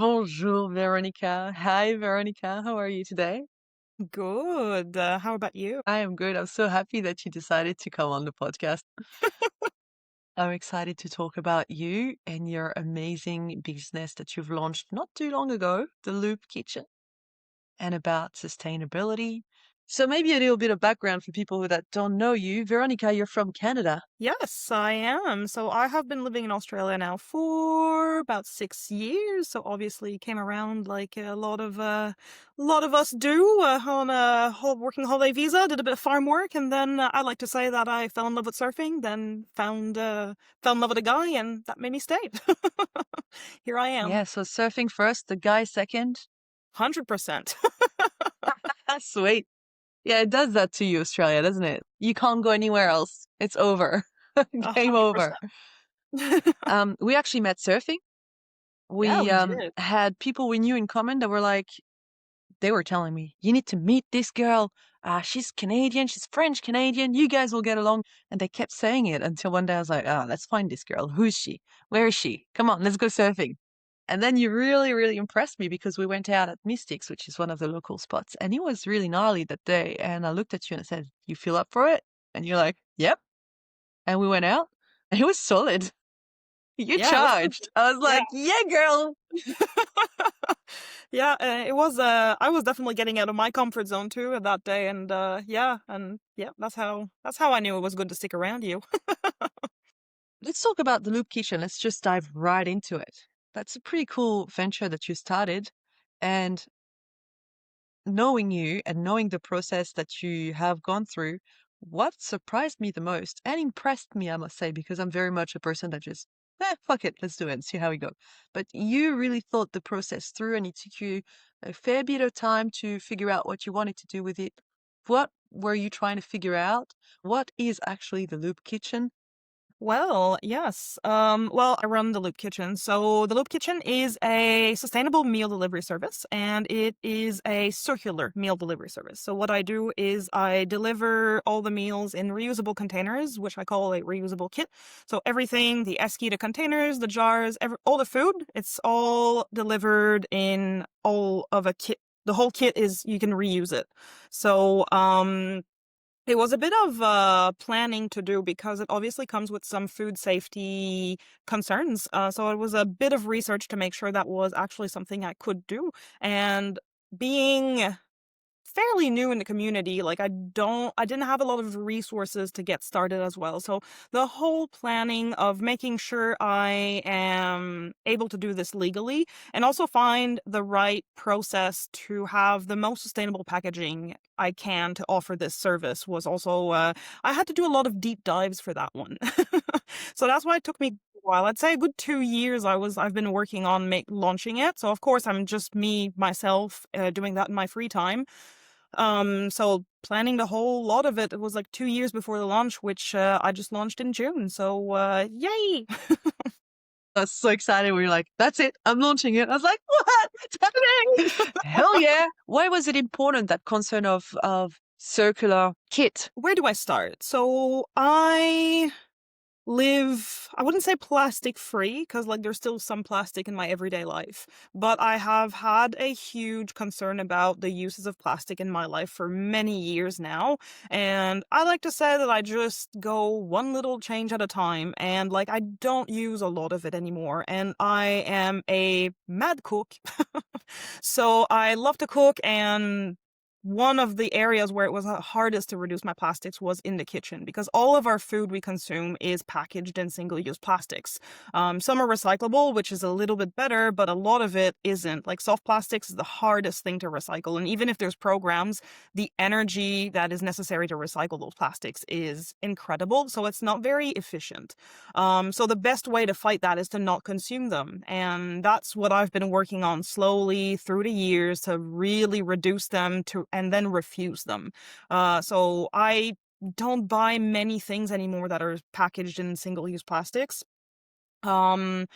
Bonjour, Veronica. Hi, Veronica. How are you today? Good. How about you? I am good. I'm so happy that you decided to come on the podcast. I'm excited to talk about you and your amazing business that you've launched not too long ago, the Loop Kitchen, and about sustainability. So maybe a little bit of background for people that don't know you. Veronica, you're from Canada. Yes, I am. So I have been living in Australia now for about 6 years. So obviously came around like a lot of us do on a whole working holiday visa. Did a bit of farm work, and then I like to say that I fell in love with surfing. Then fell in love with a guy, and that made me stay. Here I am, Yeah, so surfing first, the guy second. 100%. That's sweet. Yeah, it does that to you, Australia, doesn't it? You can't go anywhere else. It's over. a Game hundred over. percent. We actually met surfing. Yeah, We we did. had people we knew in common that were like, they were telling me, you need to meet this girl. She's Canadian, she's French Canadian. You guys will get along. And they kept saying it until one day I was like, let's find this girl. Who's she? Where is she? Come on, let's go surfing. And then you really, really impressed me because we went out at Mystics, which is one of the local spots. And it was really gnarly that day. And I looked at you and I said, you feel up for it? And you're like, yep. And we went out and it was solid. You Yeah, it was good. charged. I was Yeah. like, yeah, girl. Yeah, it was, I was definitely getting out of my comfort zone too at that day, and that's how I knew it was good to stick around you. Let's talk about the Loop Kitchen. Let's just dive right into it. That's a pretty cool venture that you started. And knowing you and knowing the process that you have gone through, what surprised me the most and impressed me, I must say, because I'm very much a person that just, fuck it, let's do it and see how we go. But you really thought the process through and it took you a fair bit of time to figure out what you wanted to do with it. What were you trying to figure out? What is actually the Loop Kitchen? Well, yes. Well, I run the Loop Kitchen. So the Loop Kitchen is a sustainable meal delivery service, and it is a circular meal delivery service. So what I do is I deliver all the meals in reusable containers, which I call a reusable kit. So everything, the esky, the containers, the jars, all the food, it's all delivered in all of a kit. The whole kit is you can reuse it. So it was a bit of planning to do because it obviously comes with some food safety concerns. So it was a bit of research to make sure that was actually something I could do. And being fairly new in the community. Like I didn't have a lot of resources to get started as well. So the whole planning of making sure I am able to do this legally and also find the right process to have the most sustainable packaging I can to offer this service was also, I had to do a lot of deep dives for that one. So that's why it took me a while. I'd say a good 2 years I've been working on launching it. So of course I'm just me, myself, doing that in my free time. So planning the whole lot of it, it was like 2 years before the launch, which I just launched in June. So yay! I was so excited. We were like, that's it. I'm launching it. I was like, what? It's happening. Hell yeah. Why was it important, that concern of circular kit? Where do I start? So I wouldn't say plastic free because like there's still some plastic in my everyday life, but I have had a huge concern about the uses of plastic in my life for many years now. And I like to say that I just go one little change at a time, and like I don't use a lot of it anymore. And I am a mad cook. So I love to cook, and one of the areas where it was hardest to reduce my plastics was in the kitchen because all of our food we consume is packaged in single-use plastics. Some are recyclable, which is a little bit better, but a lot of it isn't. Like soft plastics is the hardest thing to recycle, and even if there's programs, the energy that is necessary to recycle those plastics is incredible, so it's not very efficient. So the best way to fight that is to not consume them. And that's what I've been working on slowly through the years to really reduce them to and then refuse them. So I don't buy many things anymore that are packaged in single-use plastics. Um,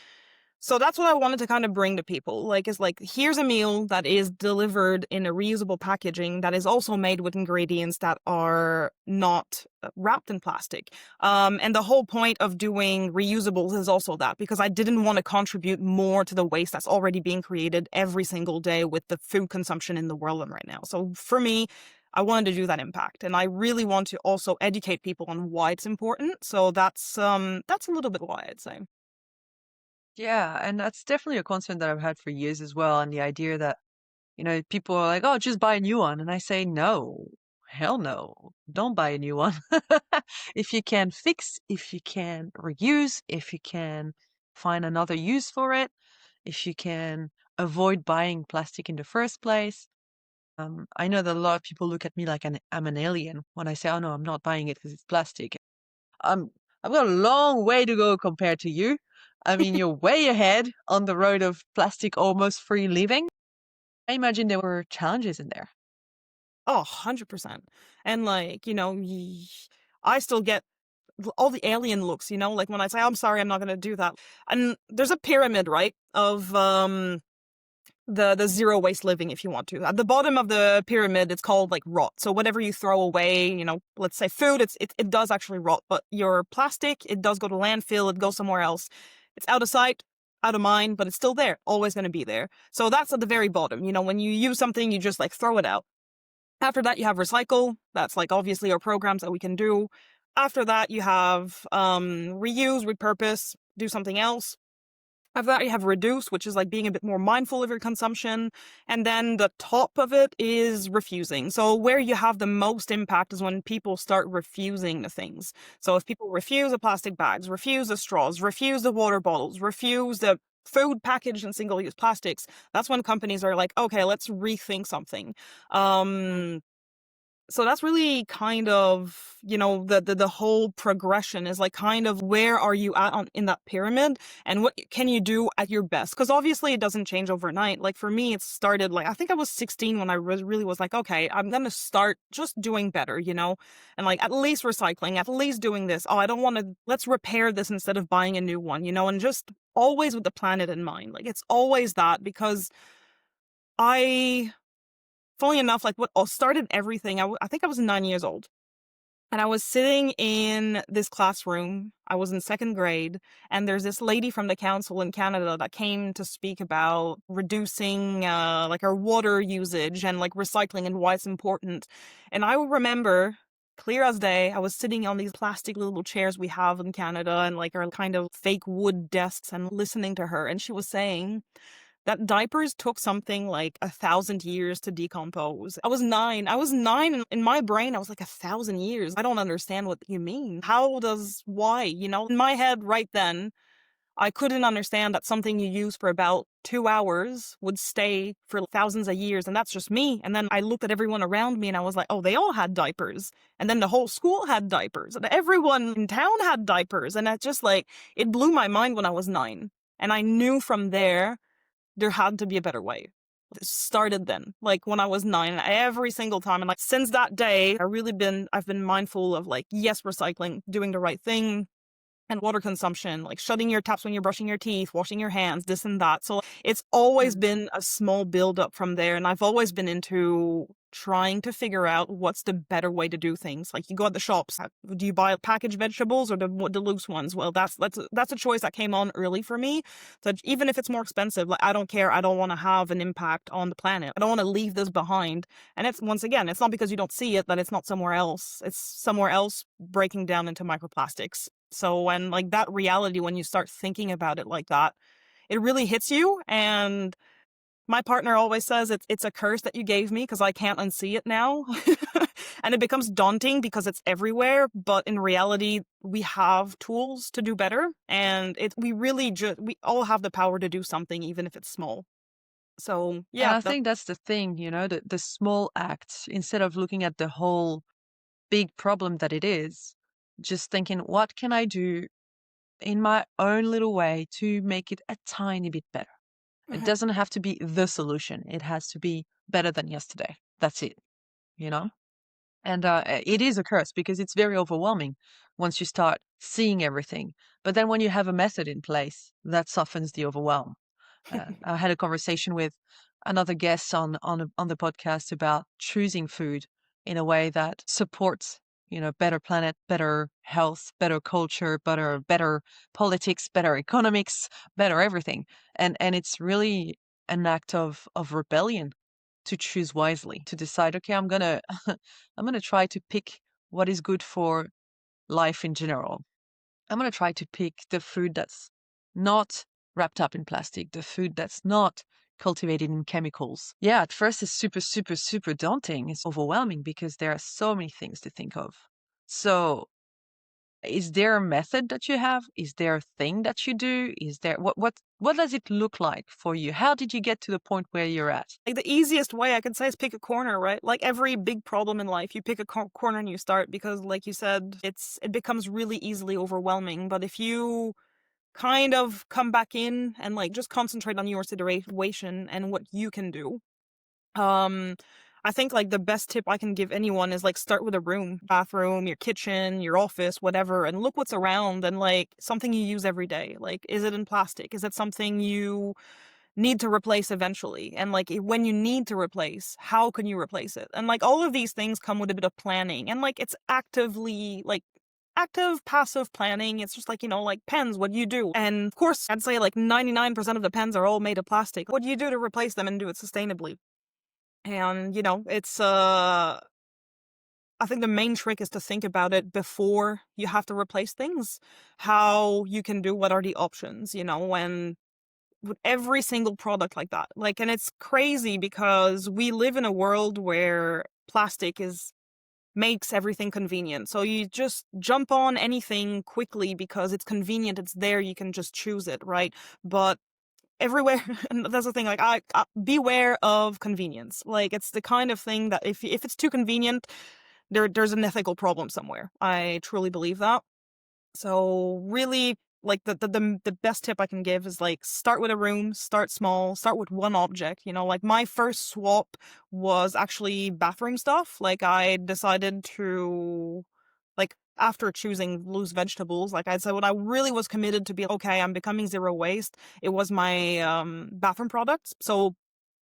So that's what I wanted to kind of bring to people. Like, is like, here's a meal that is delivered in a reusable packaging that is also made with ingredients that are not wrapped in plastic. And the whole point of doing reusables is also that, because I didn't want to contribute more to the waste that's already being created every single day with the food consumption in the world right now. So for me, I wanted to do that impact, and I really want to also educate people on why it's important. So that's a little bit why I'd say. Yeah, and that's definitely a concern that I've had for years as well. And the idea that, people are like, oh, just buy a new one. And I say, no, hell no, don't buy a new one. If you can fix, if you can reuse, if you can find another use for it, if you can avoid buying plastic in the first place. I know that a lot of people look at me like I'm an alien when I say, oh no, I'm not buying it because it's plastic. I'm I've got a long way to go compared to you. I mean, you're way ahead on the road of plastic almost free living. I imagine there were challenges in there. Oh, 100%. And like, I still get all the alien looks, like when I say, I'm sorry, I'm not going to do that. And there's a pyramid, right? Of, the zero waste living, if you want to. At the bottom of the pyramid, it's called like rot. So whatever you throw away, let's say food, it does actually rot, but your plastic, it does go to landfill, it goes somewhere else. It's out of sight, out of mind, but it's still there, always going to be there. So that's at the very bottom. When you use something, you just like throw it out. After that, you have recycle. That's like obviously our programs that we can do. After that, you have reuse, repurpose, do something else. After that, you have reduce, which is like being a bit more mindful of your consumption. And then the top of it is refusing. So where you have the most impact is when people start refusing the things. So if people refuse the plastic bags, refuse the straws, refuse the water bottles, refuse the food packaged in single-use plastics, that's when companies are like, okay, let's rethink something. Mm. So that's really kind of, the whole progression is like kind of where are you at in that pyramid, and what can you do at your best? Because obviously it doesn't change overnight. Like for me, it started like, I think I was 16 when I really was like, okay, I'm going to start just doing better, and like at least recycling, at least doing this. Oh, I don't want to, let's repair this instead of buying a new one, and just always with the planet in mind. Like it's always that, because I, funnily enough, like what all started everything, I think I was 9 years old. And I was sitting in this classroom. I was in second grade, and there's this lady from the council in Canada that came to speak about reducing like our water usage and like recycling and why it's important. And I remember clear as day, I was sitting on these plastic little chairs we have in Canada and like our kind of fake wood desks and listening to her. And she was saying that diapers took something like 1,000 years to decompose. I was 9. I was 9, and in my brain, I was like, 1,000 years? I don't understand what you mean. Why? In my head right then, I couldn't understand that something you use for about 2 hours would stay for thousands of years, and that's just me. And then I looked at everyone around me and I was like, oh, they all had diapers. And then the whole school had diapers, and everyone in town had diapers. And that just like, it blew my mind when I was 9. And I knew from there had to be a better way. It started then, like when I was 9, every single time. And like since that day, I've been mindful of like, yes, recycling, doing the right thing, and water consumption, like shutting your taps when you're brushing your teeth, washing your hands, this and that. So it's always Mm. been a small build up from there. And I've always been into trying to figure out what's the better way to do things. Like you go at the shops, do you buy packaged vegetables or the loose ones? Well, that's a choice that came on early for me. So even if it's more expensive, like I don't care. I don't want to have an impact on the planet. I don't want to leave this behind. And it's, once again, it's not because you don't see it that it's not somewhere else. It's somewhere else breaking down into microplastics. So when like that reality, when you start thinking about it like that, it really hits you. And my partner always says it's a curse that you gave me because I can't unsee it now. And it becomes daunting because it's everywhere. But in reality, we have tools to do better. And we all have the power to do something, even if it's small. So And yeah, I think that's the thing, the small acts, instead of looking at the whole big problem that it is, just thinking, what can I do in my own little way to make it a tiny bit better? It mhm. doesn't have to be the solution. It has to be better than yesterday. That's it, you know? And it is a curse because it's very overwhelming once you start seeing everything. But then when you have a method in place, that softens the overwhelm. I had a conversation with another guest on the podcast about choosing food in a way that supports, better planet, better health, better culture, better politics, better economics, better everything. And it's really an act of rebellion to choose wisely, to decide, okay, I'm gonna I'm gonna try to pick what is good for life in general. I'm going to try to pick the food that's not wrapped up in plastic, the food that's not cultivated in chemicals. Yeah, at first it's super, super, super daunting. It's overwhelming because there are so many things to think of. So, is there a method that you have? Is there a thing that you do? Is there what does it look like for you? How did you get to the point where you're at? Like, the easiest way I could say is pick a corner, right? Like every big problem in life, you pick a corner and you start because, like you said, it becomes really easily overwhelming. But if you kind of come back in and like just concentrate on your situation and what you can do, um, I think like the best tip I can give anyone is like start with a room, bathroom, your kitchen, your office, whatever, and look what's around and like something you use every day. Like, is it in plastic? Is it something you need to replace eventually? And like when you need to replace, how can you replace it? And like all of these things come with a bit of planning and like it's actively like active passive planning. It's just like, like pens, what do you do? And of course I'd say like 99% of the pens are all made of plastic. What do you do to replace them and do it sustainably? And it's I think the main trick is to think about it before you have to replace things, how you can do, what are the options, when with every single product like that. Like, and it's crazy because we live in a world where plastic is makes everything convenient. So you just jump on anything quickly because it's convenient, it's there, you can just choose it, right? But everywhere, and that's the thing, like I beware of convenience. Like, it's the kind of thing that if it's too convenient, there's an ethical problem somewhere. I truly believe that. So really, like the best tip I can give is like start with a room, start small, start with one object. Like my first swap was actually bathroom stuff. Like I decided to, like, after choosing loose vegetables, like I said, when I really was committed to be okay, I'm becoming zero waste. It was my bathroom products. So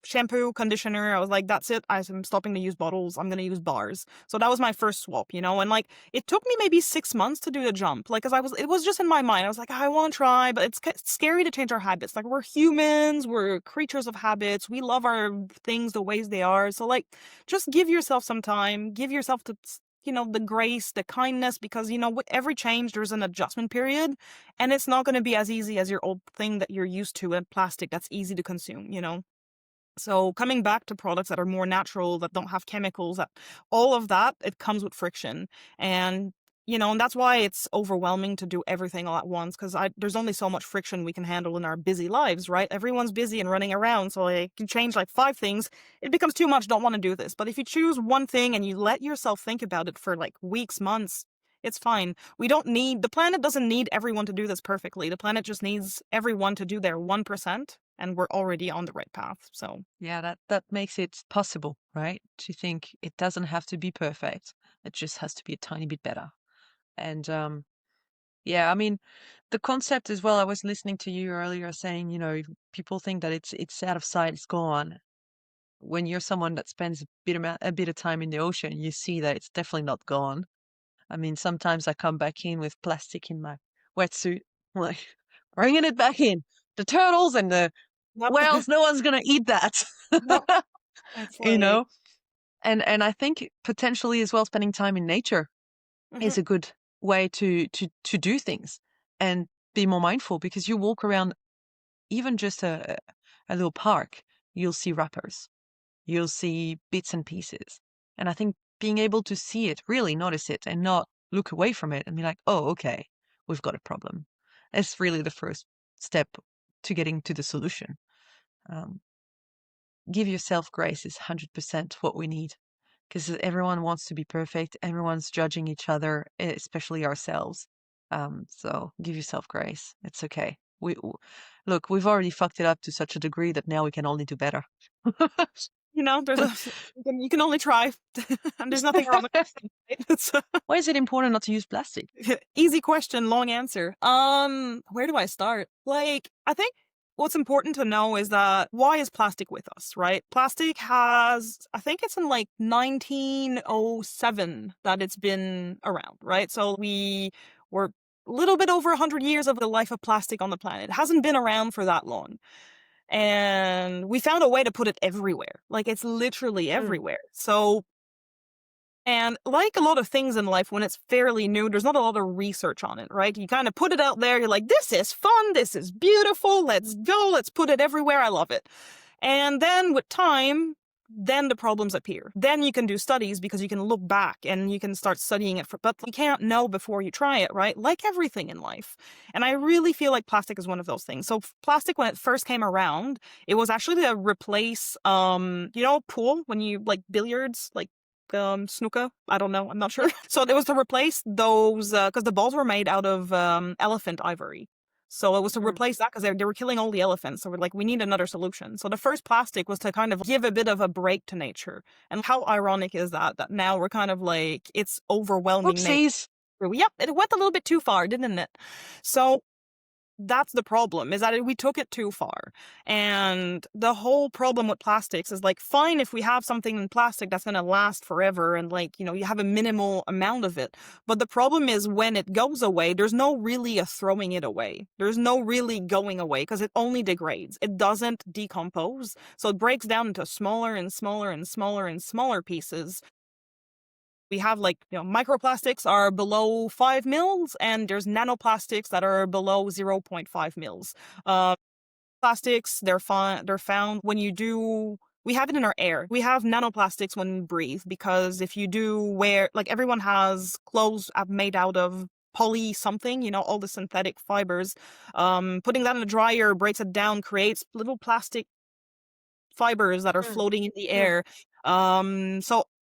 shampoo, conditioner. I was like, that's it. I'm stopping to use bottles. I'm gonna use bars. So that was my first swap, and like it took me maybe 6 months to do the jump. Like, it was just in my mind. I was like, I want to try, but it's scary to change our habits. Like, we're humans, we're creatures of habits. We love our things the ways they are. So like, just give yourself some time. Give yourself the grace, the kindness, because with every change there's an adjustment period, and it's not going to be as easy as your old thing that you're used to in plastic that's easy to consume. So coming back to products that are more natural, that don't have chemicals, that all of that, it comes with friction. And and that's why it's overwhelming to do everything all at once, because there's only so much friction we can handle in our busy lives, right? Everyone's busy and running around, so like you change like 5 things, it becomes too much, don't want to do this. But if you choose one thing and you let yourself think about it for like weeks, months, it's fine. The planet doesn't need everyone to do this perfectly. The planet just needs everyone to do their 1%, and we're already on the right path. So, Yeah, that makes it possible, right? To think it doesn't have to be perfect. It just has to be a tiny bit better. And yeah, I mean, the concept as well, I was listening to you earlier saying, people think that it's out of sight, it's gone. When you're someone that spends a bit of time in the ocean, you see that it's definitely not gone. I mean, sometimes I come back in with plastic in my wetsuit, like bringing it back in. The turtles and the yep. whales, no one's gonna eat that. Yep. It's you like, know? And I think potentially as well spending time in nature mhm. is a good way to do things and be more mindful, because you walk around even just a little park, you'll see wrappers, you'll see bits and pieces. And I think being able to see it, really notice it and not look away from it and be like, oh, okay, we've got a problem. It's really the first step to getting to the solution. Um, give yourself grace is 100% what we need, because everyone wants to be perfect. Everyone's judging each other, especially ourselves. So give yourself grace. It's okay. Look, we've already fucked it up to such a degree that now we can only do better. there's a you can only try, and there's nothing wrong with asking, right? It's Why is it important not to use plastic? easy question, long answer. Where do I start? Like, I think what's important to know is that why is plastic with us, right? Plastic has, I think it's in like 1907 that it's been around, right? So we were a little bit over 100 years of the life of plastic on the planet. It hasn't been around for that long. And we found a way to put it everywhere. Like, it's literally Mm, everywhere. So and like a lot of things in life, when it's fairly new, there's not a lot of research on it, right? You kind of put it out there. You're like, this is fun. This is beautiful. Let's go. Let's put it everywhere. I love it. And then with time, then the problems appear. Then you can do studies because you can look back and you can start studying it. But you can't know before you try it, right? Like everything in life. And I really feel like plastic is one of those things. So plastic, when it first came around, it was actually to replace, pool when you like billiards, like snooker. I don't know. I'm not yeah. sure. So it was to replace those because the balls were made out of elephant ivory. So it was to Mm, replace that because they were killing all the elephants. So we're like, we need another solution. So the first plastic was to kind of give a bit of a break to nature. And how ironic is that now we're kind of like, it's overwhelming nature. whoopsies. Yep, it went a little bit too far, didn't it? So that's the problem, is that we took it too far. And the whole problem with plastics is like, fine if we have something in plastic that's going to last forever and like, you have a minimal amount of it. But the problem is when it goes away, there's no really a throwing it away. There's no really going away because it only degrades. It doesn't decompose. So it breaks down into smaller and smaller and smaller and smaller pieces. We have like, microplastics are below 5 mils, and there's nanoplastics that are below zero point 0.5 mils. Uh, Plastics, they're found when we have it in our air. We have nanoplastics when we breathe because if you do wear, like everyone has clothes made out of poly something, all the synthetic fibers. Putting that in a dryer breaks it down, creates little plastic fibers that are mm, floating in the mm, air.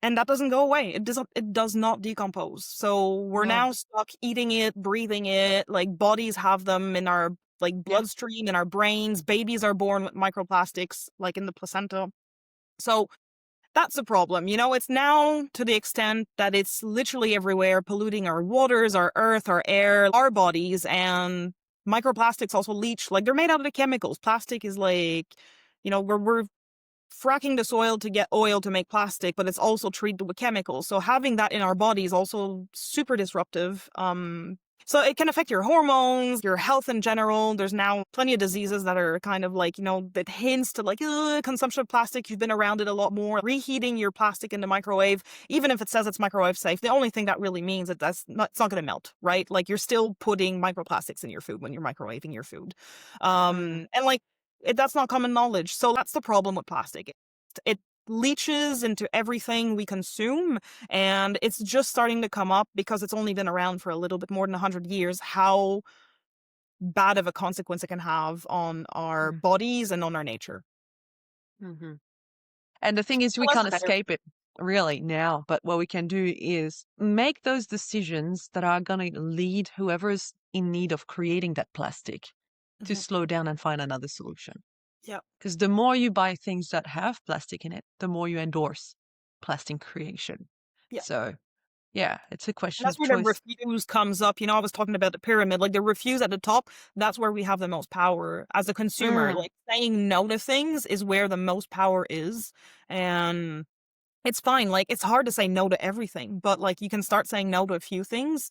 And that doesn't go away. It does not decompose. So we're no. now stuck eating it, breathing it. Like bodies have them in our like Yeah. bloodstream, in our brains. Babies are born with microplastics, like in the placenta. So that's the problem. It's now to the extent that it's literally everywhere, polluting our waters, our earth, our air, our bodies, and microplastics also leach. Like they're made out of the chemicals. Plastic is like, we're fracking the soil to get oil to make plastic, but it's also treated with chemicals. So having that in our body is also super disruptive. So it can affect your hormones, your health in general. There's now plenty of diseases that are kind of like, that hints to like consumption of plastic. You've been around it a lot more. Reheating your plastic in the microwave, even if it says it's microwave safe, the only thing that really means that it's not going to melt, right? Like you're still putting microplastics in your food when you're microwaving your food. Mm, And like that's not common knowledge. So that's the problem with plastic. It leaches into everything we consume, and it's just starting to come up because it's only been around for a little bit more than 100 years, how bad of a consequence it can have on our mm, bodies and on our nature. mhm. And the thing is, The we less can't the better. escape it really now. But what we can do is make those decisions that are going to lead whoever's in need of creating that plastic to Mhm. slow down and find another solution. Yeah. Because the more you buy things that have plastic in it, the more you endorse plastic creation. Yeah. So, yeah, it's a And question that's of where the choice. refuse comes up. I was talking about the pyramid, like the refuse at the top, that's where we have the most power as a consumer. Mm, Like saying no to things is where the most power is. And it's fine. Like, it's hard to say no to everything, but like you can start saying no to a few things.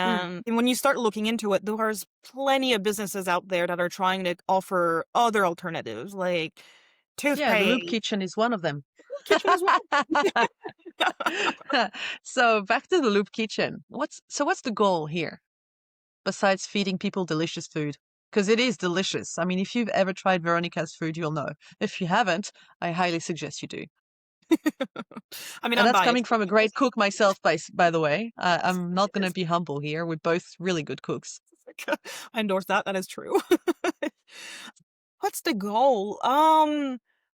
mm. And when you start looking into it, there's plenty of businesses out there that are trying to offer other alternatives, like Yeah, the loop toothpaste, kitchen is one of them. kitchen as well. So back to the loop kitchen. What's the goal here besides feeding people delicious food? Because it is delicious. I mean, if you've ever tried Veronica's food, you'll know. If you haven't, I highly suggest you do. I mean, And I'm that's biased. coming from a great cook myself, by the way. I'm not going to be humble here. We're both really good cooks. I endorse that. That is true. What's the goal?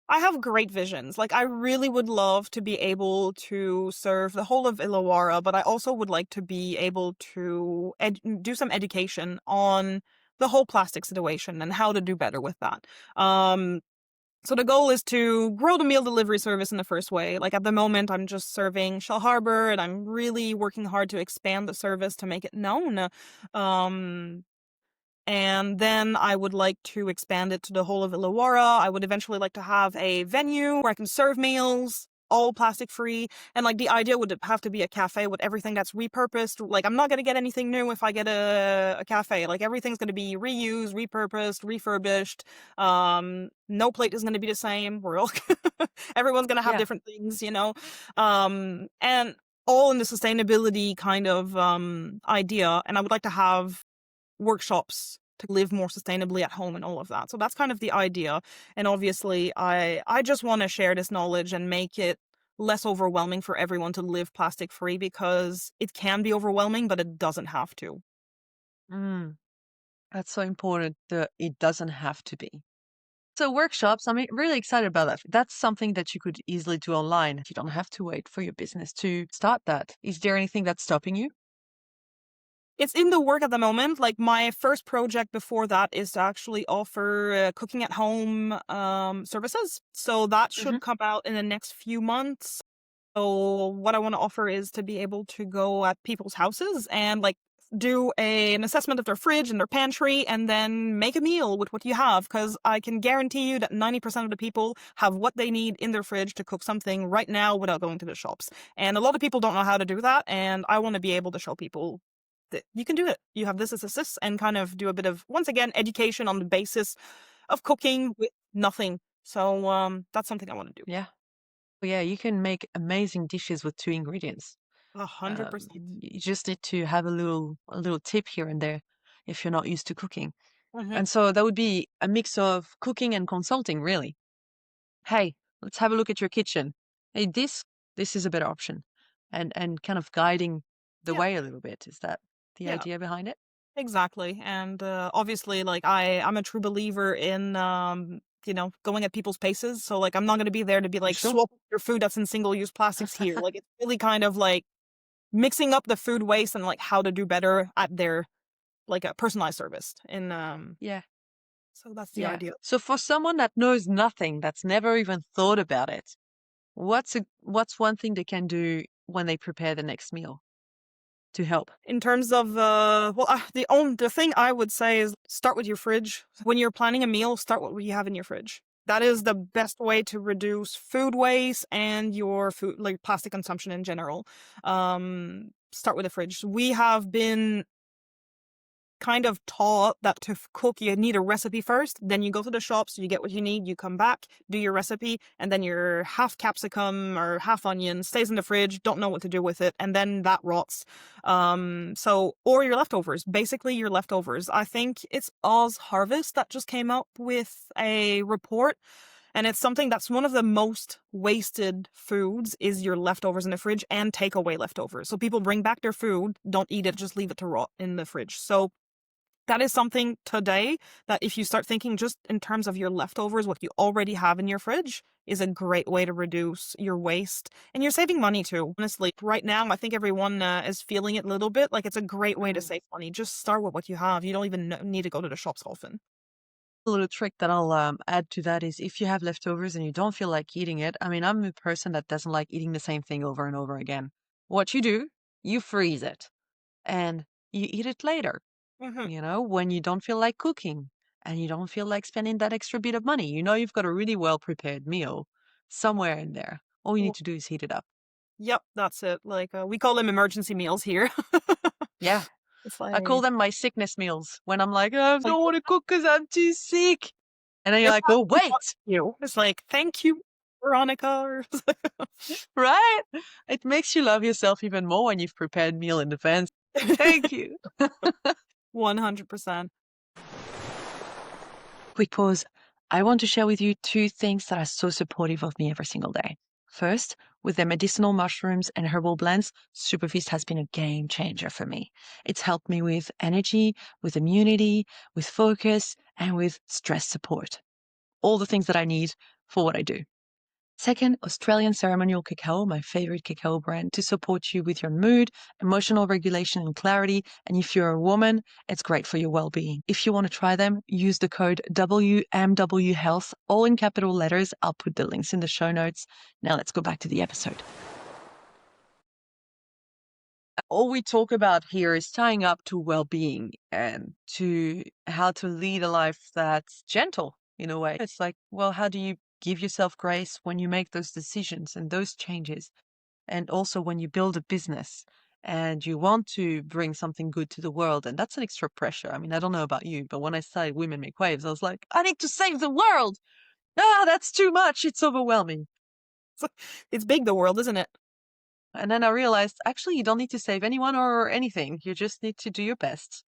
I have great visions. Like, I really would love to be able to serve the whole of Illawarra, but I also would like to be able to do some education on the whole plastic situation and how to do better with that. Um, So the goal is to grow the meal delivery service in the first way. Like at the moment, I'm just serving Shell Harbor, and I'm really working hard to expand the service to make it known. Um, and then I would like to expand it to the whole of Illawarra. I would eventually like to have a venue where I can serve meals, all plastic free. And like the idea would have to be a cafe with everything that's repurposed. Like I'm not going to get anything new if I get a cafe. Like everything's going to be reused, repurposed, refurbished. No plate is going to be the same. We're all everyone's going to have Yeah. different things, and all in the sustainability kind of idea. And I would like to have workshops to live more sustainably at home and all of that. So that's kind of the idea. And obviously I just want to share this knowledge and make it less overwhelming for everyone to live plastic free, because it can be overwhelming, but it doesn't have to. Mm, that's so important that it doesn't have to be. So workshops, I'm really excited about that. That's something that you could easily do online. You don't have to wait for your business to start that. Is there anything that's stopping you? It's in the work at the moment. Like my first project before that is to actually offer cooking at home services. So that Hmm. should come out in the next few months. So what I want to offer is to be able to go at people's houses and like do an assessment of their fridge and their pantry and then make a meal with what you have, because I can guarantee you that 90% of the people have what they need in their fridge to cook something right now without going to the shops. And a lot of people don't know how to do that, and I want to be able to show people that you can do it. You have this as and kind of do a bit of, once again, education on the basis of cooking with nothing. So that's something I want to do. Yeah. Well, yeah, you can make amazing dishes with two ingredients. 100%. You just need to have a little tip here and there if you're not used to cooking. Hmm. And so that would be a mix of cooking and consulting, really. Hey, let's have a look at your kitchen. Hey, this is a better option. And kind of guiding the Yeah, way a little bit. Is that the yeah, idea behind it? exactly. And obviously, like I'm a true believer in going at people's paces. So like I'm not going to be there to be For like sure. swap your food that's in single use plastics here. Like it's really kind of like mixing up the food waste and like how to do better at their like a personalized service. And Yeah. so that's the Yeah. idea. So for someone that knows nothing, that's never even thought about it, what's one thing they can do when they prepare the next meal to help? In terms of the thing I would say is start with your fridge. When you're planning a meal, start what you have in your fridge. That is the best way to reduce food waste and your food, like plastic consumption in general. Start with the fridge. We have been kind of taught that to cook, you need a recipe first. Then you go to the shops, you get what you need, you come back, do your recipe, and then your half capsicum or half onion stays in the fridge, don't know what to do with it, and then that rots. Or your leftovers, basically your leftovers. I think it's Oz Harvest that just came up with a report, and it's something that's one of the most wasted foods is your leftovers in the fridge and takeaway leftovers. So people bring back their food, don't eat it, just leave it to rot in the fridge. So that is something today that if you start thinking just in terms of your leftovers, what you already have in your fridge is a great way to reduce your waste. And you're saving money too. Honestly, right now, I think everyone is feeling it a little bit. Like it's a great way to Mm. save money. Just start with what you have. You don't even need to go to the shops often. A little trick that I'll add to that is if you have leftovers and you don't feel like eating it. I mean, I'm a person that doesn't like eating the same thing over and over again. What you do, you freeze it and you eat it later, Hmm. when you don't feel like cooking and you don't feel like spending that extra bit of money. You know, you've got a really well prepared meal somewhere in there. All you need to do is heat it up. Yep, that's it. Like we call them emergency meals here. Yeah. It's I call like, them my sickness meals when I'm like, "Oh, I like don't want to cook because I'm too sick." And then you're your like, well, family wants wait. you. It's like, thank you, Veronica. Right? It makes you love yourself even more when you've prepared meal in advance. Thank you. 100%. Quick pause. I want to share with you two things that are so supportive of me every single day. First, with their medicinal mushrooms and herbal blends, Superfeast has been a game changer for me. It's helped me with energy, with immunity, with focus, and with stress support. All the things that I need for what I do. Second, Australian ceremonial cacao, my favorite cacao brand, to support you with your mood, emotional regulation, and clarity. And if you're a woman, it's great for your well being. If you want to try them, use the code WMW Health, all in capital letters. I'll put the links in the show notes. Now let's go back to the episode. All we talk about here is tying up to well-being and to how to lead a life that's gentle in a way. It's like, well, how do you give yourself grace when you make those decisions and those changes? And also when you build a business and you want to bring something good to the world, and that's an extra pressure. I mean, I don't know about you, but when I started Women Make Waves, I was like, I need to save the world. Ah, that's too much. It's overwhelming. It's big, the world, isn't it? And then I realized actually, you don't need to save anyone or anything. You just need to do your best.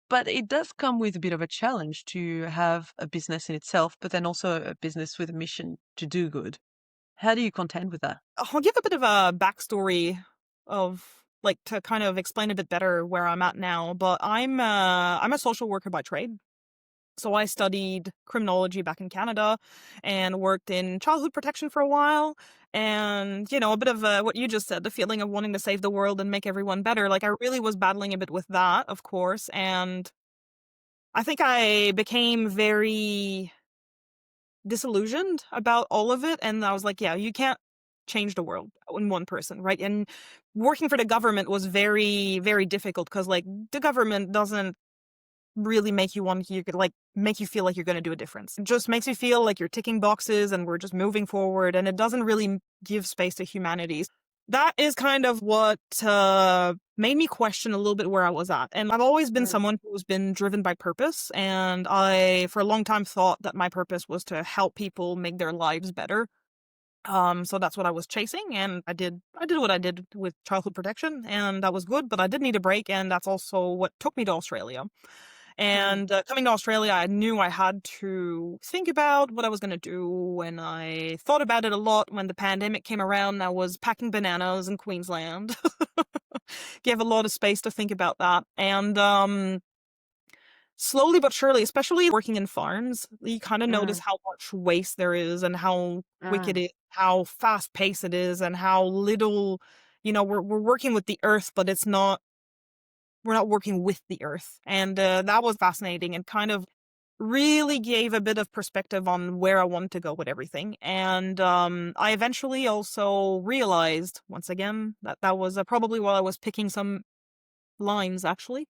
But it does come with a bit of a challenge to have a business in itself, but then also a business with a mission to do good. How do you contend with that? I'll give a bit of a backstory of like to kind of explain a bit better where I'm at now. But I'm a social worker by trade. So I studied criminology back in Canada and worked in childhood protection for a while. And, a bit of what you just said, the feeling of wanting to save the world and make everyone better. Like I really was battling a bit with that, of course. And I think I became very disillusioned about all of it. And I was like, yeah, you can't change the world in one person, right? And working for the government was very, very difficult because, like, the government doesn't really make you want you could like make you feel like you're going to do a difference. It just makes you feel like you're ticking boxes and we're just moving forward, and it doesn't really give space to humanity. That is kind of what made me question a little bit where I was at. And I've always been Mm, someone who's been driven by purpose, and I for a long time thought that my purpose was to help people make their lives better. So that's what I was chasing, and I did what I did with childhood protection, and that was good, but I did need a break, and that's also what took me to Australia. mm, And, coming to Australia, I knew I had to think about what I was gonna do, and I thought about it a lot when the pandemic came around. I was packing bananas in Queensland. Gave a lot of space to think about that, and, slowly but surely, especially working in farms, you kinda notice mm, how much waste there is and how quick it mm, is, how fast-paced it is, and how little we're working with the earth, but we're not working with the earth, and, that was fascinating and kind of really gave a bit of perspective on where I wanted to go with everything. And I eventually also realized, once again, that that was probably while I was picking some lines, actually,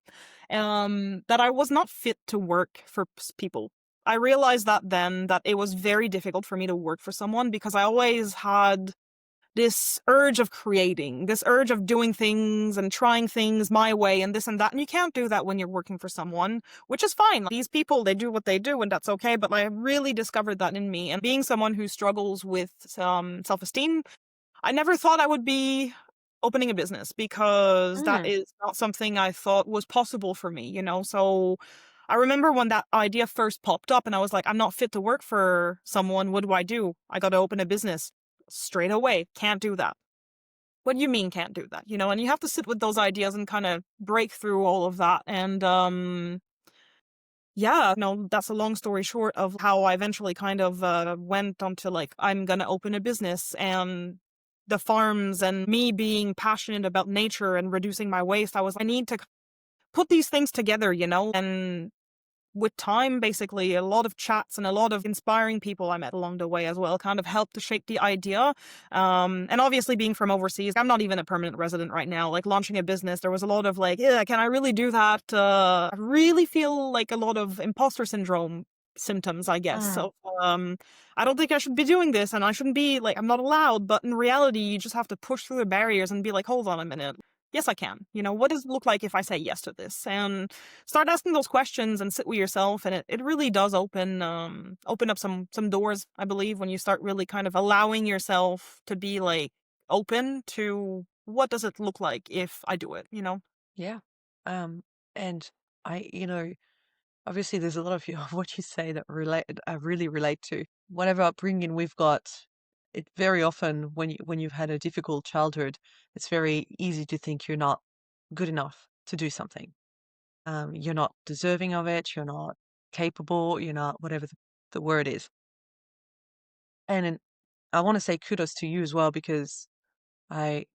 that I was not fit to work for people. I realized that then that it was very difficult for me to work for someone because I always had this urge of creating, this urge of doing things and trying things my way and this and that. And you can't do that when you're working for someone, which is fine. These people, they do what they do and that's okay. But I really discovered that in me. And being someone who struggles with self-esteem, I never thought I would be opening a business because that mm. is not something I thought was possible for me. So I remember when that idea first popped up and I was like, I'm not fit to work for someone. What do? I got to open a business straight away. Can't do that. What do you mean can't do that? And you have to sit with those ideas and kind of break through all of that. And yeah, no, that's a long story short of how I eventually kind of went onto like, I'm going to open a business and the farms and me being passionate about nature and reducing my waste. I need to put these things together. And with time, basically, a lot of chats and a lot of inspiring people I met along the way as well kind of helped to shape the idea. And obviously, being from overseas, I'm not even a permanent resident right now. Like launching a business, there was a lot of like, yeah, can I really do that? I really feel like a lot of imposter syndrome symptoms, I guess. Mm. So, I don't think I should be doing this, and I shouldn't be like, I'm not allowed. But in reality, you just have to push through the barriers and be like, hold on a minute. Yes, I can. What does it look like if I say yes to this? And start asking those questions and sit with yourself, and it really does open up some doors, I believe, when you start really kind of allowing yourself to be like open to what does it look like if I do it. Yeah. Um, and I obviously there's a lot of you of what you say that I really relate to. Whatever upbringing we've got, it very often when you've had a difficult childhood, it's very easy to think you're not good enough to do something. You're not deserving of it, you're not capable, you're not whatever the word is. I want to say kudos to you as well because I,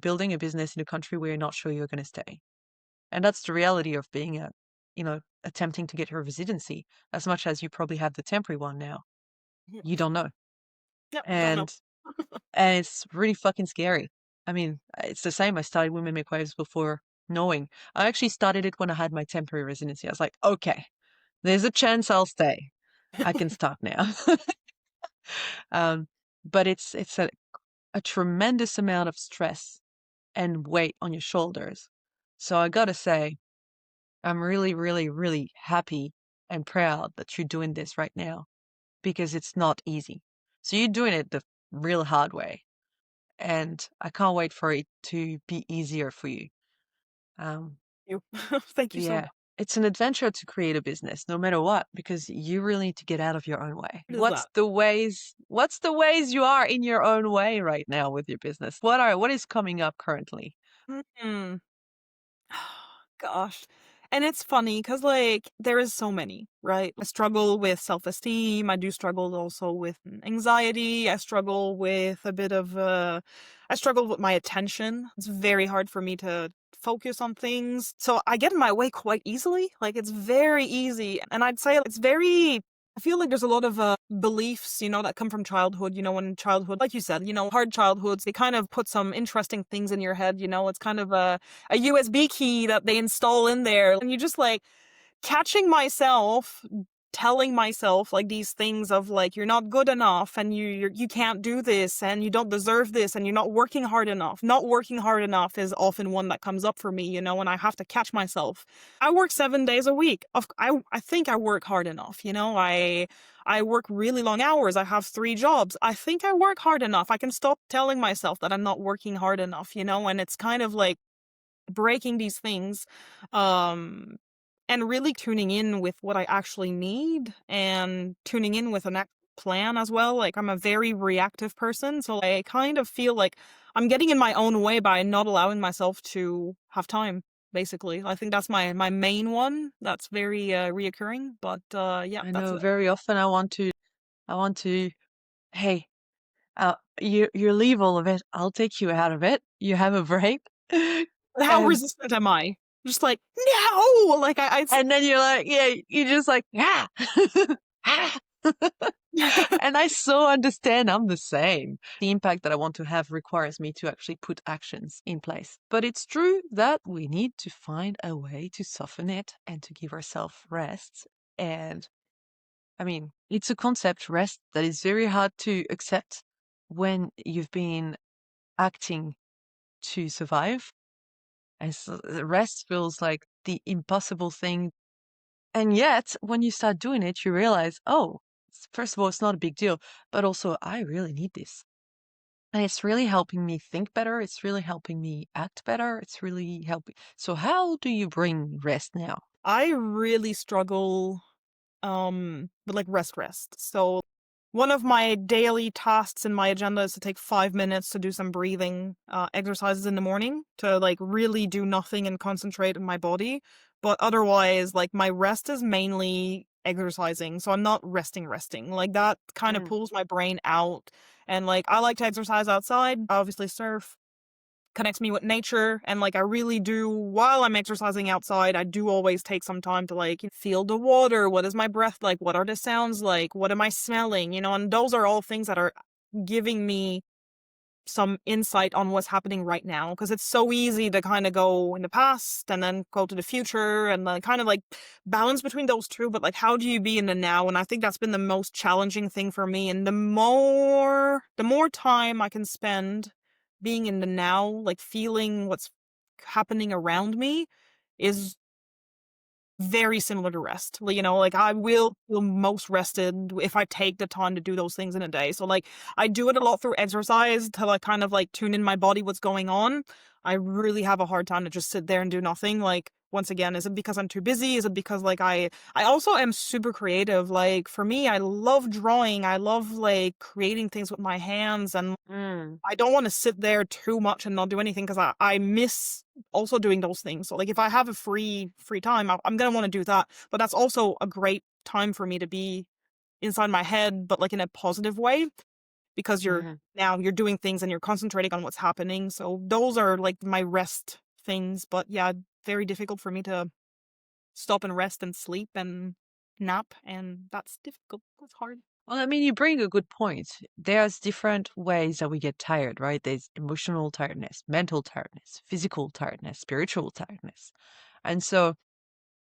building a business in a country where you're not sure you're going to stay. And that's the reality of being attempting to get your residency as much as you probably have the temporary one now. Mhm. You don't know. Yep, don't know. And and it's really fucking scary. I mean, it's the same. I started Women Make Waves before knowing. I actually started it when I had my temporary residency. I was like, okay, there's a chance I'll stay. I can start now. um, but it's a tremendous amount of stress and weight on your shoulders. So I gotta say, I'm really, really, really happy and proud that you're doing this right now because it's not easy. So you're doing it the real hard way. And I can't wait for it to be easier for you. Um, You. Thank you so yeah, much. it's an adventure to create a business, no matter what, because you really need to get out of your own way. What is that? What's the ways you are in your own way right now with your business? What is coming up currently? Mhm. Gosh. And it's funny because, like, there is so many, right? I struggle with self-esteem. I do struggle also with anxiety. I struggle with a bit of, I struggle with my attention. It's very hard for me to focus on things. So I get in my way quite easily. Like, it's very easy. And I'd say it's very, I feel like there's a lot of beliefs, that come from childhood, when childhood, like you said, hard childhoods, they kind of put some interesting things in your head, it's kind of a USB key that they install in there. And you just like catching myself telling myself like these things of like you're not good enough and you can't do this and you don't deserve this and you're not working hard enough. Not working hard enough is often one that comes up for me, and I have to catch myself. I work 7 days a week. I think I work hard enough, I work really long hours. I have 3 jobs. I think I work hard enough. I can stop telling myself that I'm not working hard enough, and it's kind of like breaking these things, um, and really tuning in with what I actually need and tuning in with an plan as well. Like I'm a very reactive person, so I kind of feel like I'm getting in my own way by not allowing myself to have time. Basically, I think that's my main one. That's very reoccurring, but yeah, I that's know it. very often I want to, hey, you leave all of it. I'll take you out of it. You have a break. How And resistant am I? Just like no, like and then you're like, yeah, you're just like, ah, ah. And I so understand. I'm the same. The impact that I want to have requires me to actually put actions in place. But it's true that we need to find a way to soften it and to give ourselves rest. And I mean, it's a concept, rest, that is very hard to accept when you've been acting to survive. And so rest feels like the impossible thing. And yet, when you start doing it, you realize, oh, first of all, it's not a big deal, but also I really need this. And it's really helping me think better. It's really helping me act better. It's really helping. So, how do you bring rest now? I really struggle but like rest. So one of my daily tasks in my agenda is to take 5 minutes to do some breathing exercises in the morning to like really do nothing and concentrate on my body. But otherwise, like my rest is mainly exercising. So I'm not resting. Like that kind of Mm. pulls my brain out. And like I like to exercise outside, obviously surf, connects me with nature, and like I really do while I'm exercising outside, I do always take some time to like feel the water. What is my breath like? What are the sounds like? What am I smelling? And those are all things that are giving me some insight on what's happening right now, because it's so easy to kind of go in the past and then go to the future and then kind of like balance between those two. But like how do you be in the now? And I think that's been the most challenging thing for me. And the more time I can spend being in the now, like feeling what's happening around me, is very similar to rest. Like I will feel most rested if I take the time to do those things in a day. So like I do it a lot through exercise to like kind of like tune in my body, what's going on. I really have a hard time to just sit there and do nothing. Like once again, is it because I'm too busy? Is it because like I also am super creative. Like for me, I love drawing. I love like creating things with my hands, and Mm. I don't want to sit there too much and not do anything because I miss also doing those things. So like if I have a free time, I'm gonna want to do that. But that's also a great time for me to be inside my head, but like in a positive way. because Mhm. you're doing things and you're concentrating on what's happening. So those are like my rest things. But yeah, very difficult for me to stop and rest and sleep and nap, and that's difficult. That's hard. Well, I mean, you bring a good point. There's different ways that we get tired, right? There's emotional tiredness, mental tiredness, physical tiredness, spiritual tiredness. And so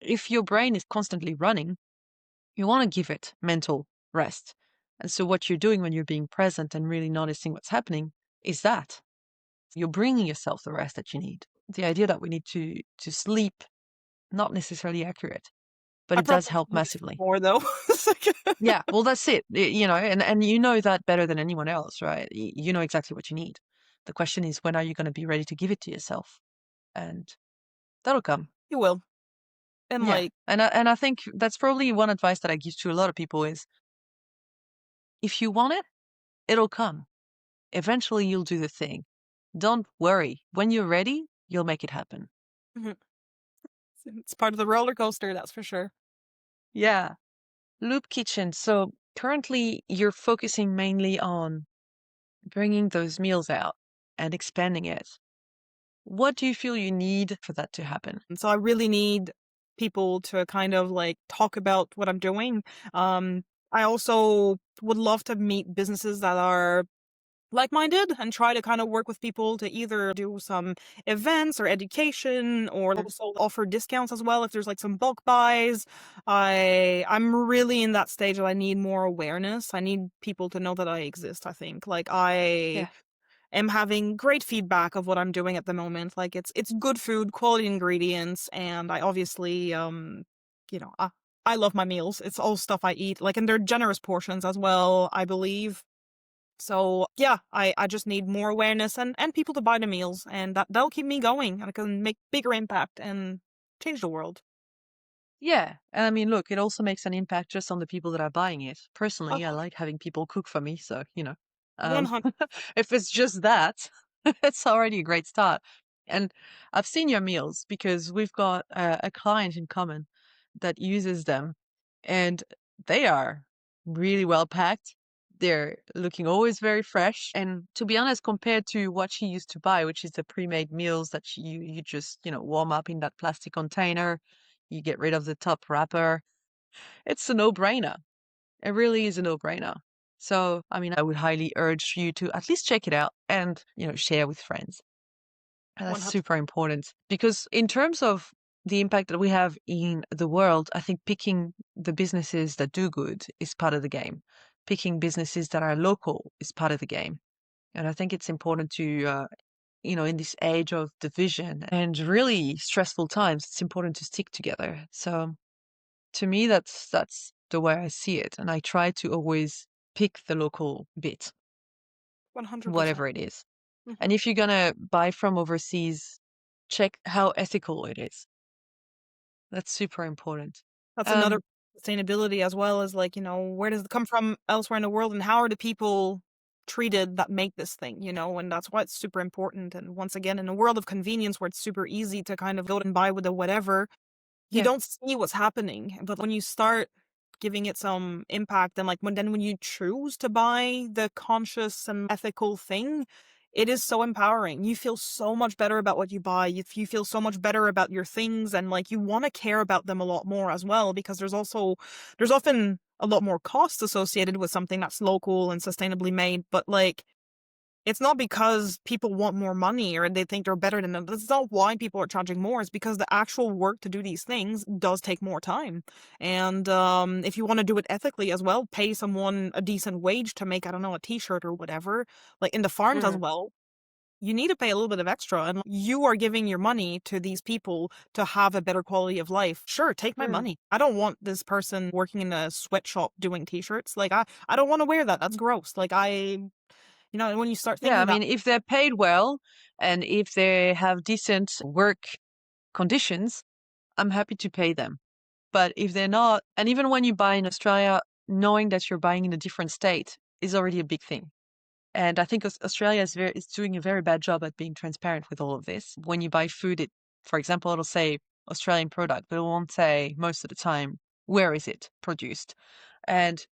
if your brain is constantly running, you want to give it mental rest. And so what you're doing when you're being present and really noticing what's happening is that you're bringing yourself the rest that you need. The idea that we need to sleep, not necessarily accurate, but I it does probably help need to sleep massively. more though. It's like Yeah, well, that's it. You know, and you know that better than anyone else, right? You know exactly what you need. The question is, when are you going to be ready to give it to yourself? And that'll come. you will. And Yeah. like And I think that's probably one advice that I give to a lot of people is if you want it, it'll come. Eventually you'll do the thing. Don't worry. When you're ready, you'll make it happen. mhm, it's part of the roller coaster, that's for sure. Yeah. Loop Kitchen. So currently you're focusing mainly on bringing those meals out and expanding it. What do you feel you need for that to happen? And so I really need people to kind of like talk about what I'm doing. Um, I also would love to meet businesses that are like-minded and try to kind of work with people to either do some events or education or Mm. also offer discounts as well if there's like some bulk buys. I'm really in that stage that I need more awareness. I need people to know that I exist, I think. Like I Yeah. am having great feedback of what I'm doing at the moment. Like it's good food, quality ingredients, and I obviously you know, I love my meals. It's all stuff I eat. Like and they're generous portions as well, I believe. So yeah, I just need more awareness and people to buy the meals, and that'll keep me going and I can make bigger impact and change the world. Yeah. And I mean, look, it also makes an impact just on the people that are buying it. Personally, I Oh, like having people cook for me. So, um, 100. if it's just that, it's already a great start. And I've seen your meals because we've got a client in common that uses them and they are really well packed. They're looking always very fresh. And to be honest, compared to what she used to buy, which is the pre-made meals that you just, warm up in that plastic container, you get rid of the top wrapper. It's a no-brainer. It really is a no-brainer. So, I mean, I would highly urge you to at least check it out and, share with friends. And that's 100. super important because in terms of the impact that we have in the world, I think picking the businesses that do good is part of the game. Picking businesses that are local is part of the game. And I think it's important to, in this age of division and really stressful times, it's important to stick together. So to me, that's the way I see it, and I try to always pick the local bit, 100%. whatever it is. Mhm. And if you're gonna buy from overseas, check how ethical it is. That's super important. That's another Um, sustainability as well as like, where does it come from elsewhere in the world and how are the people treated that make this thing, and that's why it's super important. And once again, in a world of convenience where it's super easy to kind of go and buy with a whatever, you yeah. don't see what's happening, but when you start giving it some impact and, like, when you choose to buy the conscious and ethical thing, it is so empowering. You feel so much better about what you buy. You feel so much better about your things and, like, you wanna care about them a lot more as well because there's often a lot more costs associated with something that's local and sustainably made, but, like, it's not because people want more money or they think they're better than them. That's not why people are charging more. It's because the actual work to do these things does take more time. And if you want to do it ethically as well, pay someone a decent wage to make, I don't know, a t-shirt or whatever. Like in the farms as Mhm. well, you need to pay a little bit of extra. And you are giving your money to these people to have a better quality of life. Sure, take my Mhm. money. I don't want this person working in a sweatshop doing t-shirts. Like I don't want to wear that. That's gross. Like and when you start Yeah, I thinking that mean, if they're paid well and if they have decent work conditions, I'm happy to pay them. But if they're not, and even when you buy in Australia, knowing that you're buying in a different state is already a big thing. And I think Australia is doing a very bad job at being transparent with all of this. When you buy food, for example, it'll say Australian product, but it won't say most of the time where is it produced. And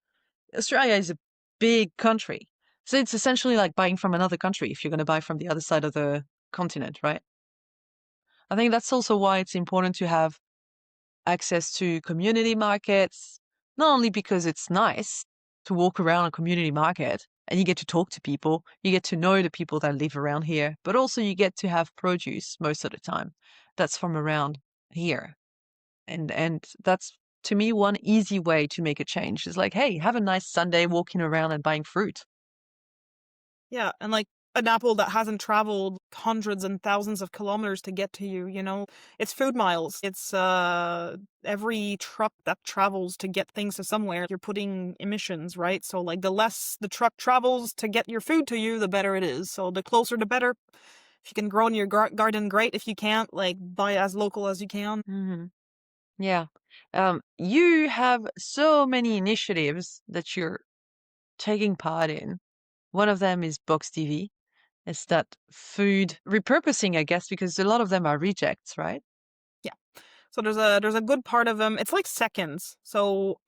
Australia is a big country, So it's essentially like buying from another country if you're going to buy from the other side of the continent, right? I think that's also why it's important to have access to community markets, not only because it's nice to walk around a community market and you get to talk to people, you get to know the people that live around here, but also you get to have produce most of the time that's from around here. And that's to me one easy way to make a change is like, hey, have a nice Sunday walking around and buying fruit. Yeah, and like an apple that hasn't traveled hundreds and thousands of kilometers to get to you, you know? It's food miles. It's every truck that travels to get things to somewhere, you're putting emissions, right? So like the less the truck travels to get your food to you, the better it is. So the closer the better. If you can grow in your garden, great. If you can't, like buy as local as you can. Hmm. Yeah. You have so many initiatives that you're taking part in. One of them is Box TV. It's that food repurposing, I guess, because a lot of them are rejects, right? Yeah. So there's a good part of them. It's like seconds. So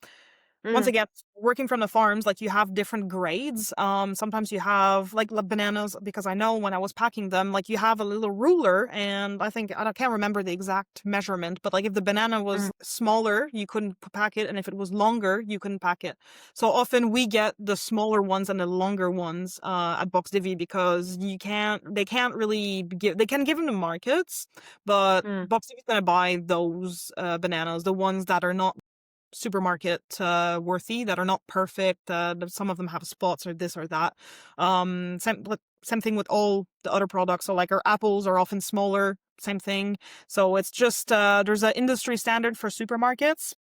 once Mm, again, working from the farms, like you have different grades. Sometimes you have like bananas because I know when I was packing them, like you have a little ruler, and I think I can't remember the exact measurement, but like if the banana mm, was smaller, you couldn't pack it, and if it was longer, you couldn't pack it. So often we get the smaller ones and the longer ones at Box Divvy because they can't really give, they can give them to markets, but mm, Box Divvy's gonna buy those bananas, the ones that are not supermarket worthy, that are not perfect. Some of them have spots or this or that. Same thing with all the other products. So like our apples are often smaller. Same thing. So it's just there's an industry standard for supermarkets.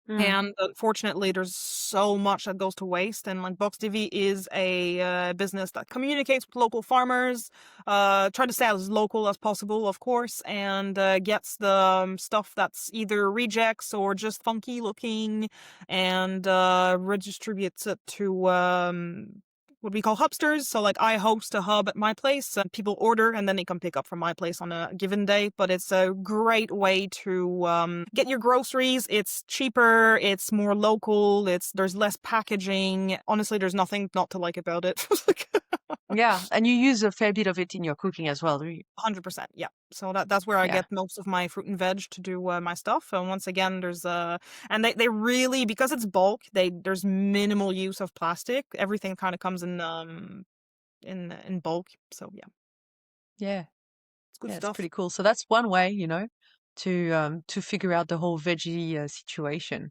mm. And unfortunately, there's so much that goes to waste. And like Box Divvy is a business that communicates with local farmers, try to stay as local as possible, of course, and gets the stuff that's either rejects or just funky looking, and redistributes it to what we call hubsters. So like I host a hub at my place and people order and then they come pick up from my place on a given day. But it's a great way to get your groceries. It's cheaper, it's more local, there's less packaging. Honestly, there's nothing not to like about it. Like, Yeah, and you use a fair bit of it in your cooking as well, do you? 100%, yeah. So that's where I Yeah. get most of my fruit and veg to do my stuff. And once again, there's and they really, because it's bulk, there's minimal use of plastic. Everything kind of comes in bulk. So yeah, Yeah. it's good Yeah, it's stuff. pretty cool. So that's one way, to figure out the whole veggie situation.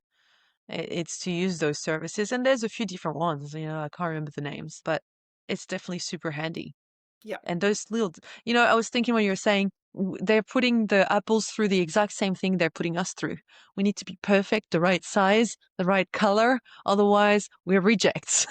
It's to use those services, and there's a few different ones. I can't remember the names, but it's definitely super handy. Yeah. And those little, I was thinking when you were saying they're putting the apples through the exact same thing they're putting us through. We need to be perfect, the right size, the right color. Otherwise, we're rejects.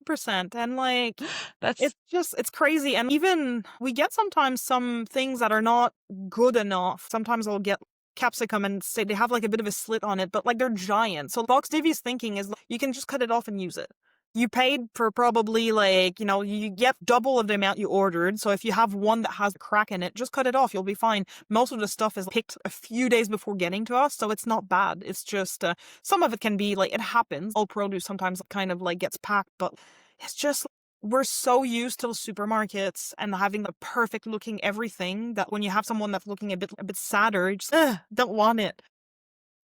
Percent. And like That's, it's crazy. And even we get sometimes some things that are not good enough. Sometimes I'll get capsicum and say they have like a bit of a slit on it, but like they're giant. So Box Divvy's thinking is like, you can just cut it off and use it. You paid for probably like, you get double of the amount you ordered. So if you have one that has a crack in it, just cut it off. You'll be fine. Most of the stuff is picked a few days before getting to us. So it's not bad. It's just, some of it can be like, it happens. All produce sometimes kind of like gets packed, but it's just we're so used to supermarkets and having the perfect looking everything that when you have someone that's looking a bit sadder, you just don't want it.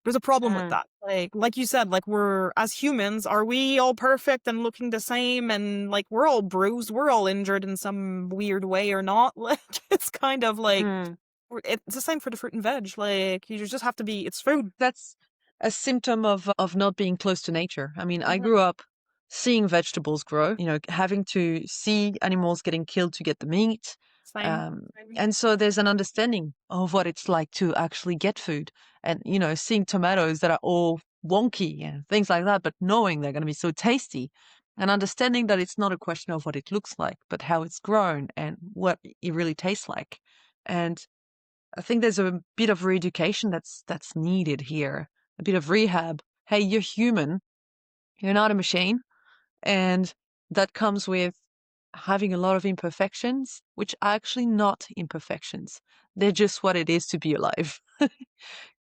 There's a problem with mm, that. Like you said, like we're as humans, are we all perfect and looking the same? And like we're all bruised, we're all injured in some weird way or not. Like it's kind of like mm. it's the same for the fruit and veg. Like you just have to be. It's food. That's a symptom of not being close to nature. I mean, I Mhm. grew up seeing vegetables grow, having to see animals getting killed to get the meat. Same. Um, and so there's an understanding of what it's like to actually get food and, seeing tomatoes that are all wonky and things like that, but knowing they're going to be so tasty and understanding that it's not a question of what it looks like, but how it's grown and what it really tastes like. And I think there's a bit of re-education that's needed here, a bit of rehab. Hey, you're human, you're not a machine, and that comes with having a lot of imperfections, which are actually not imperfections. They're just what it is to be alive,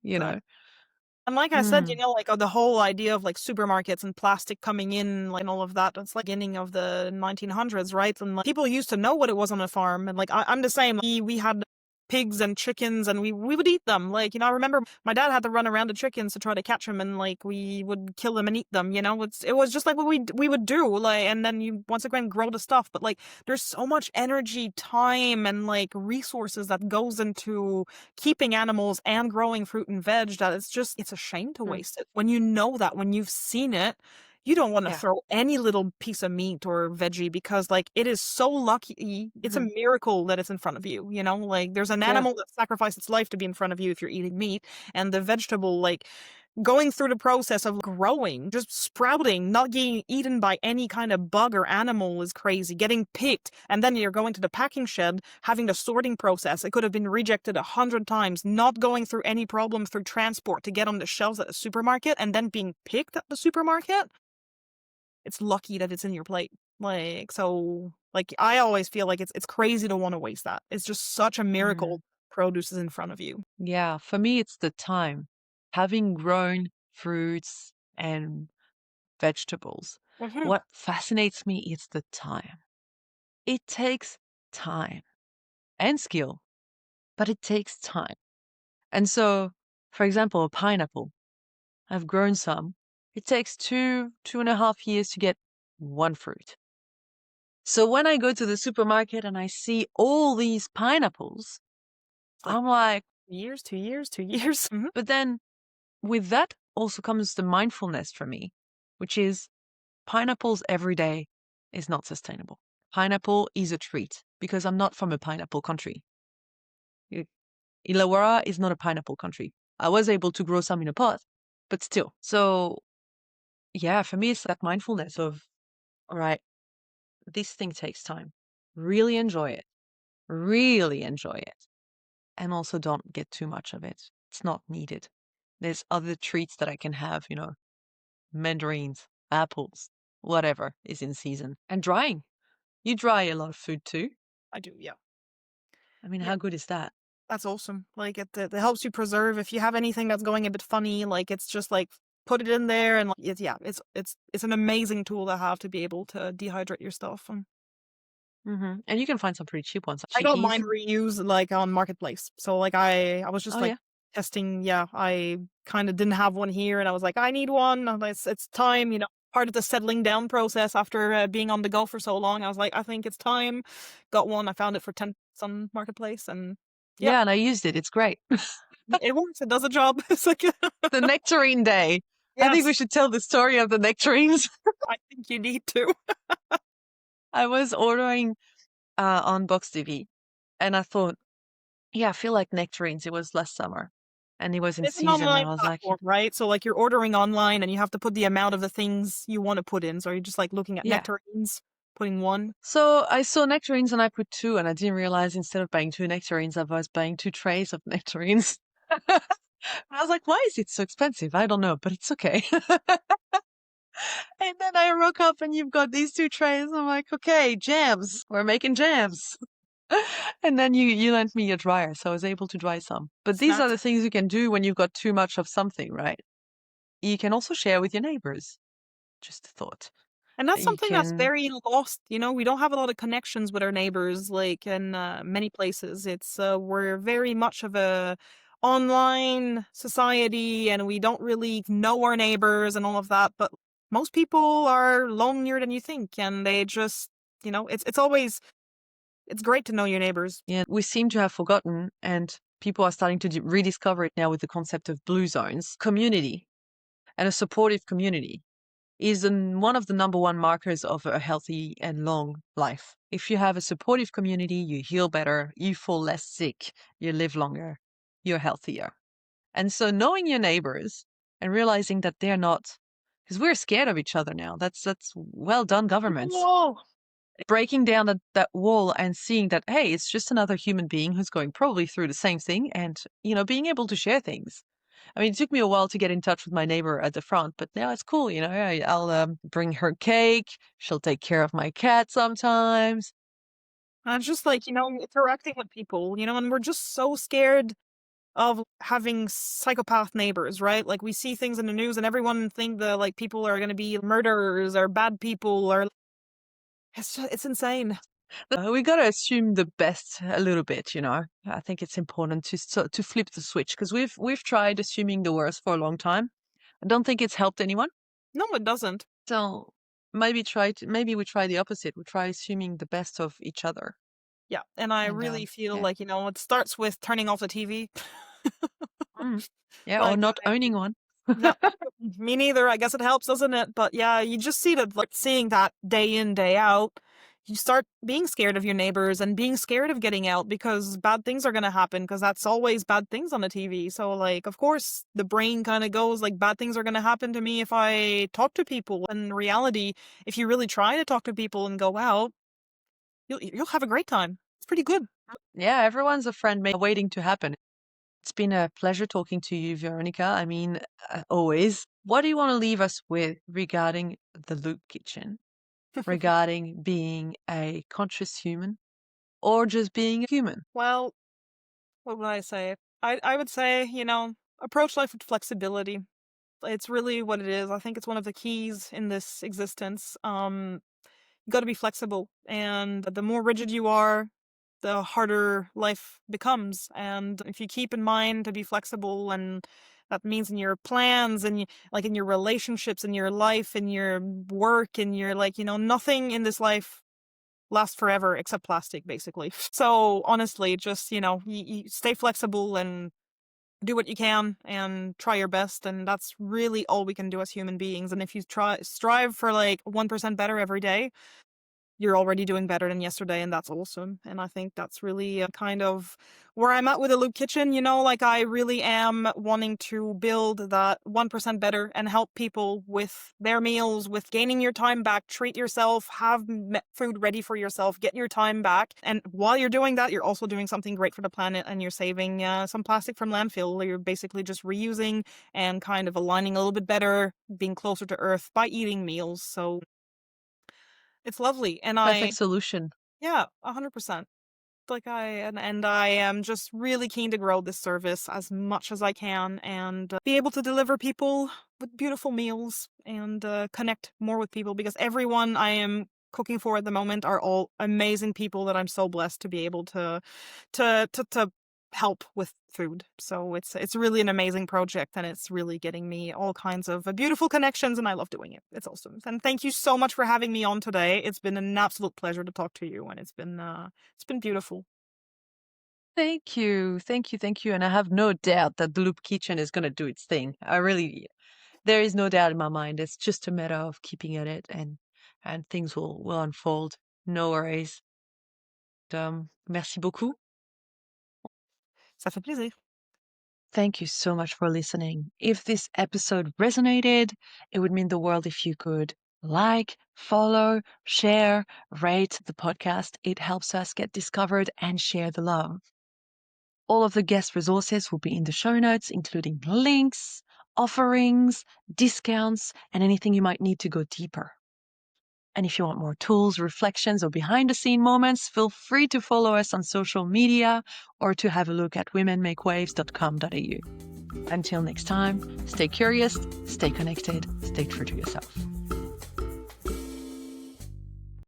you know. Exactly. And like I said, Mm, like the whole idea of like supermarkets and plastic coming in, like and all of that, it's like beginning of the 1900s, right? And like people used to know what it was on a farm. And like I'm the same. We had pigs and chickens and we would eat them. Like, I remember my dad had to run around the chickens to try to catch them and like we would kill them and eat them, it was just like what we would do. Like, and then you once again grow the stuff. But like there's so much energy, time, and like resources that goes into keeping animals and growing fruit and veg that it's a shame to mm, waste it. When you know that, when you've seen it, you don't want to yeah. throw any little piece of meat or veggie because like it is so lucky. It's a Mhm. miracle that it's in front of you, Like there's an Yeah. animal that sacrificed its life to be in front of you if you're eating meat, and the vegetable like going through the process of growing, just sprouting, not getting eaten by any kind of bug or animal is crazy. Getting picked, and then you're going to the packing shed, having the sorting process. It could have been rejected 100 times, not going through any problems through transport to get on the shelves at the supermarket, and then being picked at the supermarket. It's lucky that it's in your plate. Like, so, like, I always feel like it's crazy to want to waste that. It's just such a Mm. miracle produce is in front of you. Yeah, for me, it's the time. Having grown fruits and vegetables, Hmm. what fascinates me is the time. It takes time and skill, but it takes time. And so, for example, a pineapple, I've grown some. It takes 2.5 years to get one fruit. So when I go to the supermarket and I see all these pineapples, It's like I'm like, 2 years, 2 years, 2 years. Hmm. but then with that also comes the mindfulness for me, which is pineapples every day is not sustainable. Pineapple is a treat because I'm not from a pineapple country. I- Illawarra is not a pineapple country. I was able to grow some in a pot, but still. So, yeah, for me, it's that mindfulness of, all right, this thing takes time. Really enjoy it. Really enjoy it. And also don't get too much of it. It's not needed. There's other treats that I can have, mandarins, apples, whatever is in season. And drying. You dry a lot of food too. I do, yeah. I mean, Yeah, how good is that? that's awesome. Like it helps you preserve. If you have anything that's going a bit funny, like it's just like put it in there, and like, yeah, it's an amazing tool to have to be able to dehydrate your stuff. And And you can find some pretty cheap ones, I like don't chickpeas. mind reuse like on Marketplace. So like I was just Oh, like yeah. testing. Yeah, I kind of didn't have one here, and I was like, I need one. And it's time. Part of the settling down process after being on the go for so long. I was like, I think it's time. Got one. I found it for 10 on Marketplace, and yep, Yeah, and I used it. It's great. it works. It does a job. It's like The nectarine day. I think we yes, should tell the story of the nectarines. I think you need to. I was ordering on Box TV and I thought, yeah, I feel like nectarines. It was last summer and it was in It's an season. And online I was like, platform, right? So like you're ordering online and you have to put the amount of the things you want to put in. So you're just like looking at yeah. nectarines, putting one. So I saw nectarines and I put two, and I didn't realize instead of buying two nectarines, I was buying two trays of nectarines. I was like, why is it so expensive? I don't know, but it's okay. And then I woke up and you've got these two trays. I'm like, okay, jams. We're making jams. And then you lent me a dryer, so I was able to dry some. But these are Snacks. the things you can do when you've got too much of something, right? You can also share with your neighbors. Just a thought. And that's You something that's can, very lost. We don't have a lot of connections with our neighbors, like in many places. We're very much of a online society, and we don't really know our neighbors and all of that. But most people are lonelier than you think, and they just, it's great to know your neighbors. yeah, we seem to have forgotten, and people are starting to rediscover it now with the concept of blue zones. Community and a supportive community is one of the number one markers of a healthy and long life. If you have a supportive community, you heal better, you fall less sick, you live longer, you're healthier. And so knowing your neighbors and realizing that they're not, because we're scared of each other now. That's well done, governments. Whoa. Breaking down that wall and seeing that, hey, it's just another human being who's going probably through the same thing, and being able to share things. I mean, it took me a while to get in touch with my neighbor at the front, but now it's cool. I'll bring her cake. She'll take care of my cat sometimes. And it's just like, interacting with people, and we're just so scared of having psychopath neighbors, right? Like we see things in the news and everyone think that like people are going to be murderers or bad people or it's insane. We got to assume the best a little bit, you know. I think it's important to flip the switch because we've tried assuming the worst for a long time. I don't think it's helped anyone. No, it doesn't. So maybe we try the opposite. We try assuming the best of each other. Yeah, and I And really feel yeah. like, it starts with turning off the TV. Mm. Yeah, or Like not owning one. no, me neither. I guess it helps, doesn't it? But yeah, you just see that, like, seeing that day in, day out, you start being scared of your neighbors and being scared of getting out because bad things are going to happen because that's always bad things on the TV. So, like, of course, the brain kind of goes like, bad things are going to happen to me if I talk to people. In reality, if you really try to talk to people and go out, you'll have a great time. It's pretty good. Yeah, everyone's a friend waiting to happen. It's been a pleasure talking to you, Veronica. I mean, always. What do you want to leave us with regarding the Loop Kitchen, regarding being a conscious human or just being a human? Well, what would I say? I would say, approach life with flexibility. It's really what it is. I think it's one of the keys in this existence. You got to be flexible, and the more rigid you are, the harder life becomes. And if you keep in mind to be flexible, and that means in your plans and like in your relationships, in your life, in your work, in your like, nothing in this life lasts forever except plastic, basically. So honestly, just you stay flexible and do what you can and try your best, and that's really all we can do as human beings. And if you strive for like 1% better every day, you're already doing better than yesterday, and that's awesome. And I think that's really kind of where I'm at with the Loop Kitchen. Like I really am wanting to build that 1% better and help people with their meals, with gaining your time back, treat yourself, have food ready for yourself, get your time back. And while you're doing that, you're also doing something great for the planet, and you're saving some plastic from landfill. You're basically just reusing and kind of aligning a little bit better, being closer to Earth by eating meals. So it's lovely. And Perfect solution. yeah, 100%. Like and I am just really keen to grow this service as much as I can and be able to deliver people with beautiful meals and connect more with people because everyone I am cooking for at the moment are all amazing people that I'm so blessed to be able to help with food. So it's really an amazing project, and it's really getting me all kinds of beautiful connections, and I love doing it. It's awesome. And thank you so much for having me on today. It's been an absolute pleasure to talk to you, and it's been beautiful. Thank you. Thank you. Thank you. And I have no doubt that the Loop Kitchen is going to do its thing. There is no doubt in my mind. It's just a matter of keeping at it and things will unfold. No worries. Merci beaucoup. Ça fait plaisir. Thank you so much for listening. If this episode resonated, it would mean the world if you could like, follow, share, rate the podcast. It helps us get discovered and share the love. All of the guest resources will be in the show notes, including links, offerings, discounts, and anything you might need to go deeper. And if you want more tools, reflections, or behind the scene moments, feel free to follow us on social media or to have a look at womenmakewaves.com.au. Until next time, stay curious, stay connected, stay true to yourself.